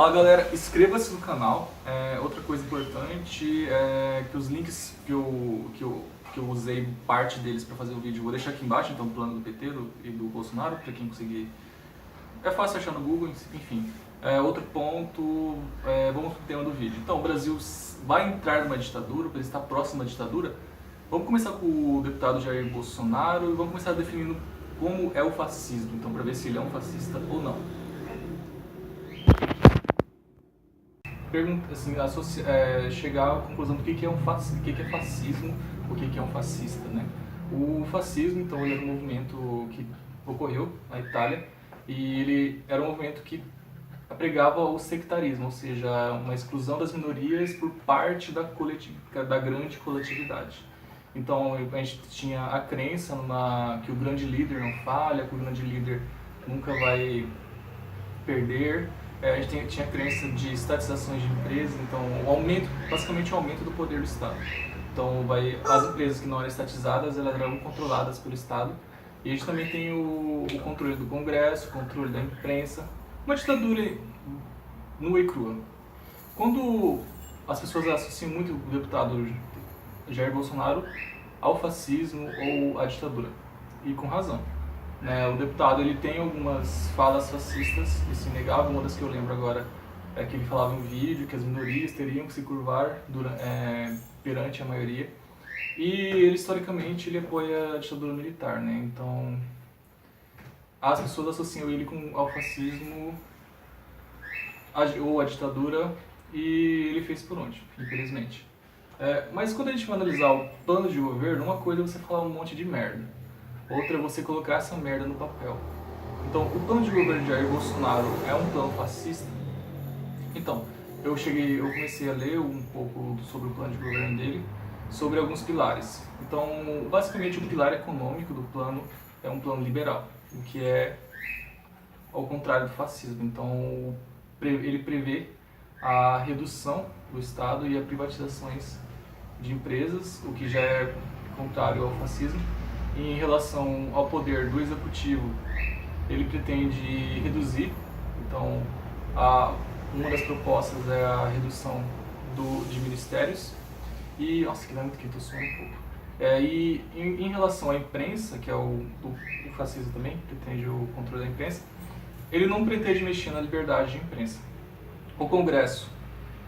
Fala galera, inscreva-se no canal. Outra coisa importante é que os links que eu usei, parte deles para fazer o vídeo, eu vou deixar aqui embaixo, então o plano do PT e do Bolsonaro, para quem conseguir. É fácil achar no Google, enfim. Outro ponto, vamos pro tema do vídeo. Então, o Brasil vai entrar numa ditadura, para ele estar próximo à ditadura. Vamos começar com o deputado Jair Bolsonaro e vamos começar definindo como é o fascismo, então, para ver se ele é um fascista ou não. Assim, chegar à conclusão do que é um fascismo, o que é fascismo, o que é um fascista, né? O fascismo, então, ele era um movimento que ocorreu na Itália e ele era um movimento que pregava o sectarismo, ou seja, uma exclusão das minorias por parte da grande coletividade. Então, a gente tinha a crença que o grande líder não falha, que o grande líder nunca vai perder. A gente tinha a crença de estatizações de empresas, então basicamente o aumento do poder do Estado. Então as empresas que não eram estatizadas, elas eram controladas pelo Estado. E a gente também tem o controle do Congresso, o controle da imprensa, uma ditadura nua e crua. Quando as pessoas associam muito o deputado Jair Bolsonaro ao fascismo ou à ditadura, e com razão. O deputado ele tem algumas falas fascistas, isso é inegável. Uma das que eu lembro agora é que ele falava em vídeo que as minorias teriam que se curvar perante a maioria. E ele, historicamente, ele apoia a ditadura militar, né? Então, as pessoas associam ele ao fascismo ou à ditadura, e ele fez por onde, infelizmente. Mas quando a gente vai analisar o plano de governo, uma coisa é você falar um monte de merda. Outra é você colocar essa merda no papel. Então, o plano de governo de Jair Bolsonaro é um plano fascista? Então, eu comecei a ler um pouco sobre o plano de governo dele, sobre alguns pilares. Então, basicamente, o pilar econômico do plano é um plano liberal, o que é ao contrário do fascismo. Então, ele prevê a redução do Estado e a privatizações de empresas, o que já é contrário ao fascismo. Em relação ao poder do executivo, ele pretende reduzir. Então, uma das propostas é a redução de ministérios. E, nossa, que lembra que estou suando um pouco. E em relação à imprensa, que é o fascismo também, pretende o controle da imprensa, ele não pretende mexer na liberdade de imprensa. O Congresso,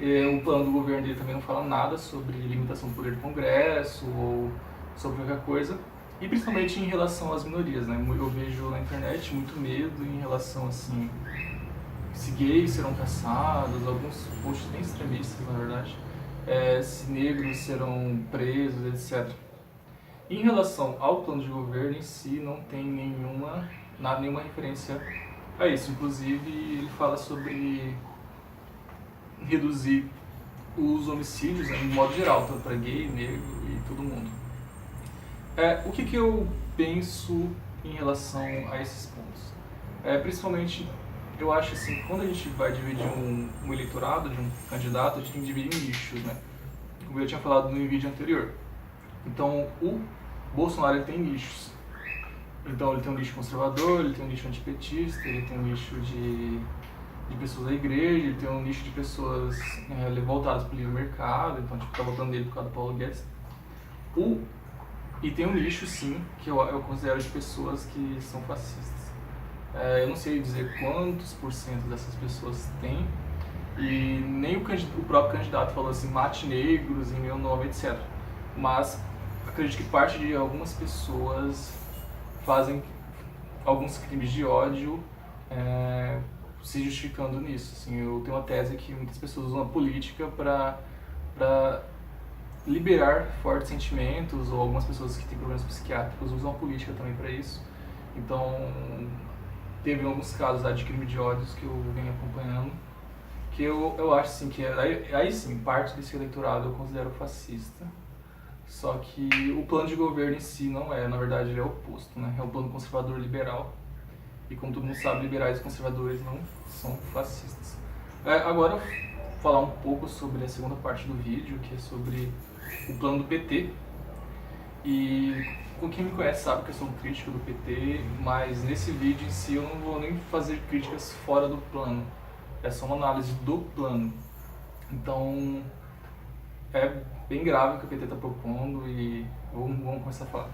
o plano do governo dele também não fala nada sobre limitação do poder do Congresso ou sobre qualquer coisa. E principalmente em relação às minorias, né? Eu vejo na internet muito medo em relação, assim, se gays serão caçados, alguns posts bem extremistas, na verdade, se negros serão presos, etc. Em relação ao plano de governo em si, não tem nenhuma referência a isso. Inclusive, ele fala sobre reduzir os homicídios, né, de modo geral, tanto para gay, negro e todo mundo. O que eu penso em relação a esses pontos? Principalmente, eu acho assim, quando a gente vai dividir um eleitorado de um candidato, a gente tem que dividir em nichos, né? Como eu tinha falado no vídeo anterior. Então, o Bolsonaro ele tem nichos. Então, ele tem um nicho conservador, ele tem um nicho antipetista, ele tem um nicho de pessoas da igreja, ele tem um nicho de pessoas voltadas para o livre mercado, então, tá votando nele por causa do Paulo Guedes. E tem um nicho, sim, que eu considero de pessoas que são fascistas. Eu não sei dizer quantos % dessas pessoas tem, e nem o próprio candidato falou assim, mate negros em meu nome, etc. Mas acredito que parte de algumas pessoas fazem alguns crimes de ódio se justificando nisso. Assim, eu tenho uma tese que muitas pessoas usam a política para liberar fortes sentimentos, ou algumas pessoas que têm problemas psiquiátricos usam a política também para isso. Então, teve alguns casos de crime de ódios que eu venho acompanhando, que eu acho assim, que aí sim, parte desse eleitorado eu considero fascista. Só que o plano de governo em si não na verdade ele é o oposto, né? É um plano conservador liberal. E como todo mundo sabe, liberais e conservadores não são fascistas. Agora, falar um pouco sobre a segunda parte do vídeo, que é sobre o plano do PT. E quem me conhece sabe que eu sou um crítico do PT, mas nesse vídeo em si eu não vou nem fazer críticas fora do plano. é só uma análise do plano. Então, é bem grave o que o PT está propondo e vamos começar a falar.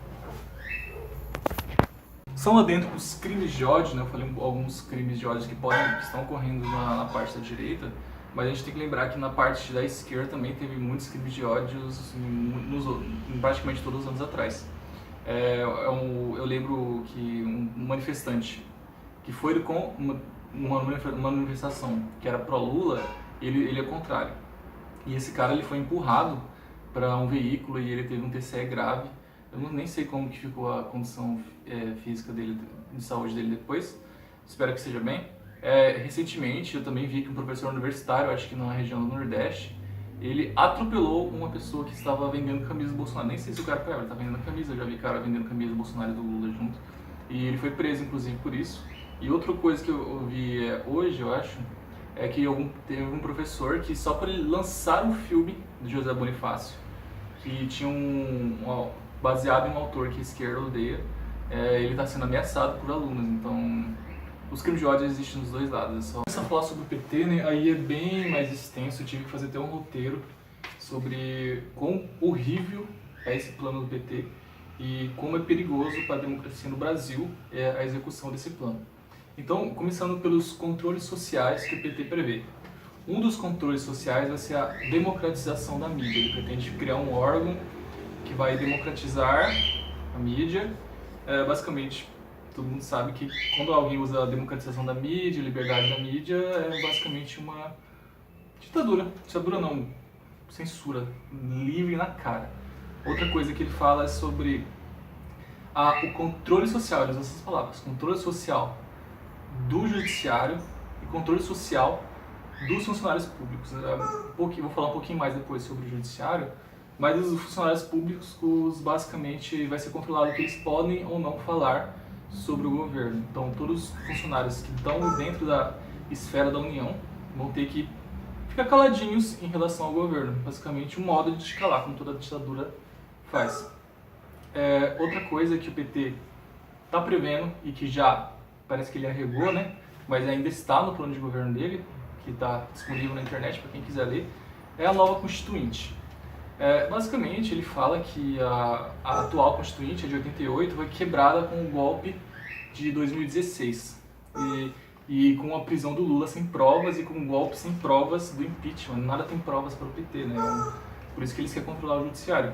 São lá dentro os crimes de ódio, né? Eu falei alguns crimes de ódio que estão ocorrendo na parte da direita, mas a gente tem que lembrar que na parte da esquerda também teve muitos crimes de ódio em praticamente todos os anos atrás. Eu lembro que um manifestante que foi com uma manifestação que era pró-Lula, ele é contrário. E esse cara ele foi empurrado para um veículo e ele teve um TCE grave. Eu nem sei como que ficou a condição física dele, de saúde dele depois. Espero que seja bem. Recentemente eu também vi que um professor universitário, acho que na região do Nordeste, ele atropelou uma pessoa que estava vendendo camisa do Bolsonaro. Nem sei se o cara estava vendendo camisa, eu já vi cara vendendo camisa do Bolsonaro e do Lula junto. E ele foi preso, inclusive, por isso. E outra coisa que eu vi hoje, eu acho, é que teve um professor que só para ele lançar um filme de José Bonifácio, que tinha baseado em um autor que a esquerda odeia, ele está sendo ameaçado por alunos. Então, os crimes de ódio existem dos dois lados. Só começar a falar sobre o PT, né, aí é bem mais extenso. Eu tive que fazer até um roteiro sobre quão horrível é esse plano do PT e como é perigoso para a democracia no Brasil a execução desse plano. Então, começando pelos controles sociais que o PT prevê. Um dos controles sociais vai ser a democratização da mídia. Ele pretende criar um órgão que vai democratizar a mídia. Basicamente, todo mundo sabe que quando alguém usa a democratização da mídia, liberdade da mídia, é basicamente uma ditadura. Ditadura não, censura, livre na cara. Outra coisa que ele fala é sobre o controle social, ele usa essas palavras, controle social do judiciário e controle social dos funcionários públicos. Vou falar um pouquinho mais depois sobre o judiciário, mas os funcionários públicos basicamente vai ser controlado o que eles podem ou não falar sobre o governo. Então todos os funcionários que estão dentro da esfera da União vão ter que ficar caladinhos em relação ao governo. Basicamente um modo de te calar, como toda ditadura faz. Outra coisa que o PT está prevendo e que já parece que ele arregou, né? Mas ainda está no plano de governo dele, que está disponível na internet para quem quiser ler, é a nova Constituinte. Basicamente, ele fala que a atual Constituinte, a de 88, foi quebrada com o golpe de 2016 e com a prisão do Lula sem provas e com o golpe sem provas do impeachment. Nada tem provas para o PT, né? Por isso que eles querem controlar o judiciário.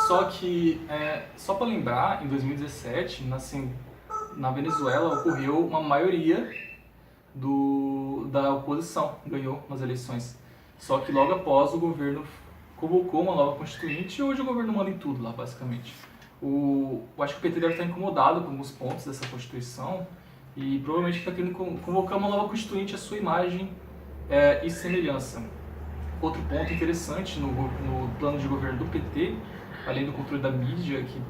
Só que, só para lembrar, em 2017, na Venezuela ocorreu uma maioria da oposição, ganhou nas eleições. Só que logo após o governo convocou uma nova constituinte e hoje o governo manda em tudo lá, basicamente. Eu acho que o PT deve estar incomodado com alguns pontos dessa Constituição e provavelmente está querendo convocar uma nova constituinte à sua imagem e semelhança. Outro ponto interessante no plano de governo do PT, além do controle da mídia, que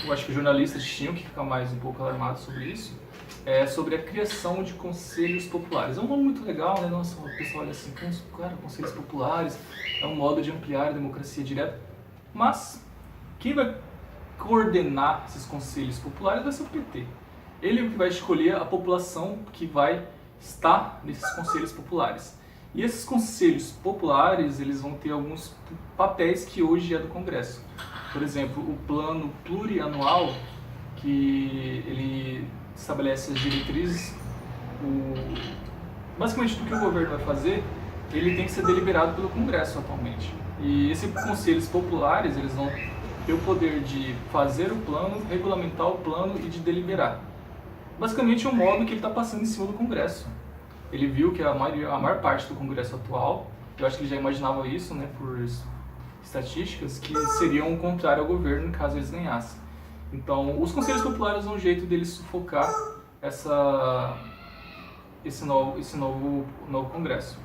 eu acho que os jornalistas tinham que ficar mais um pouco alarmados sobre isso, é sobre a criação de conselhos populares. É um nome muito legal, né? Nossa, o pessoal olha assim, cara, conselhos populares é um modo de ampliar a democracia direta. Mas quem vai coordenar esses conselhos populares vai ser o PT. Ele é o que vai escolher a população que vai estar nesses conselhos populares. E esses conselhos populares, eles vão ter alguns papéis que hoje é do Congresso. Por exemplo, o plano plurianual, que ele estabelece as diretrizes, basicamente tudo que o governo vai fazer, ele tem que ser deliberado pelo Congresso atualmente. E esses conselhos populares, eles vão ter o poder de fazer o plano, regulamentar o plano e de deliberar. Basicamente é um modo que ele está passando em cima do Congresso. Ele viu que a maior parte do Congresso atual, eu acho que ele já imaginava isso, né, por estatísticas, que seriam o contrário ao governo caso eles ganhassem. Então, os conselhos populares são um jeito deles sufocar esse novo Congresso.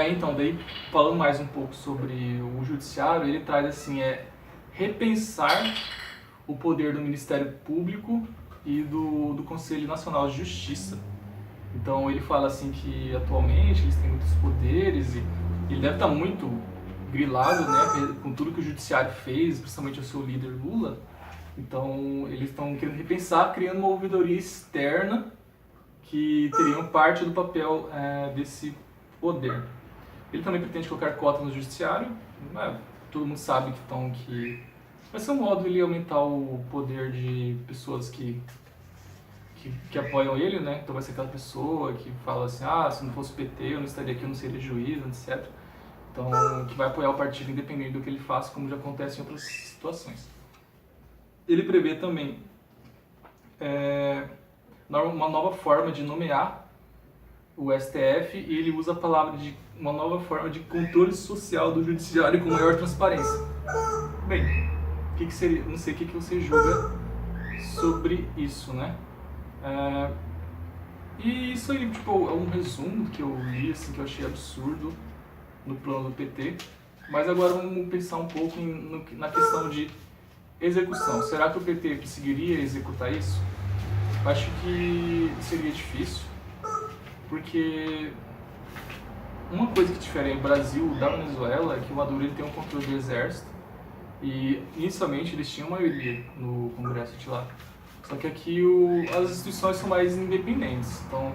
Então, daí, falando mais um pouco sobre o judiciário, ele traz assim, repensar o poder do Ministério Público e do Conselho Nacional de Justiça. Então, ele fala assim que atualmente eles têm muitos poderes e ele deve estar muito grilado, né, com tudo que o judiciário fez, principalmente o seu líder Lula. Então, eles estão querendo repensar, criando uma ouvidoria externa que teriam parte do papel desse poder. Ele também pretende colocar cotas no judiciário, todo mundo sabe que vai ser um modo de ele aumentar o poder de pessoas que apoiam ele, né? Então vai ser aquela pessoa que fala assim, se não fosse o PT eu não estaria aqui, eu não seria juiz, etc. Então, que vai apoiar o partido independente do que ele faça, como já acontece em outras situações. Ele prevê também uma nova forma de nomear o STF e ele usa a palavra de uma nova forma de controle social do judiciário com maior transparência. Bem, o que seria? Não sei o que você julga sobre isso, né? E isso aí, tipo, é um resumo que eu li, assim, que eu achei absurdo no plano do PT. Mas agora vamos pensar um pouco na questão de execução. Será que o PT conseguiria executar isso? Eu acho que seria difícil, porque uma coisa que difere o Brasil da Venezuela é que o Maduro ele tem um controle do exército e inicialmente eles tinham maioria no Congresso de lá. Só que aqui as instituições são mais independentes, então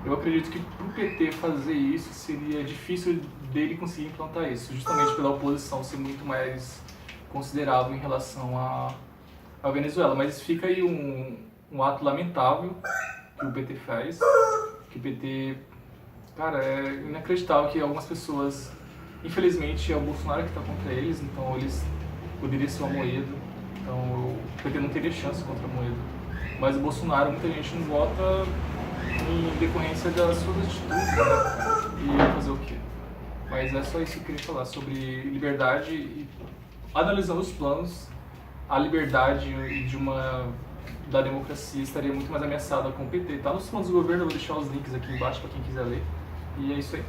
eu acredito que para o PT fazer isso seria difícil dele conseguir implantar isso, justamente pela oposição ser muito mais considerável em relação à Venezuela. Mas fica aí um ato lamentável que o PT faz, que o PT, cara, é inacreditável que algumas pessoas, infelizmente é o Bolsonaro que está contra eles, então eles poderiam ser o Amoedo, então o PT não teria chance contra o Amoedo. Mas o Bolsonaro, muita gente não vota em decorrência das suas atitudes, né? E ia fazer o quê? Mas é só isso que eu queria falar sobre liberdade e analisando os planos, a liberdade da democracia estaria muito mais ameaçada com o PT. Tá nos planos do governo, eu vou deixar os links aqui embaixo para quem quiser ler. E é isso aí.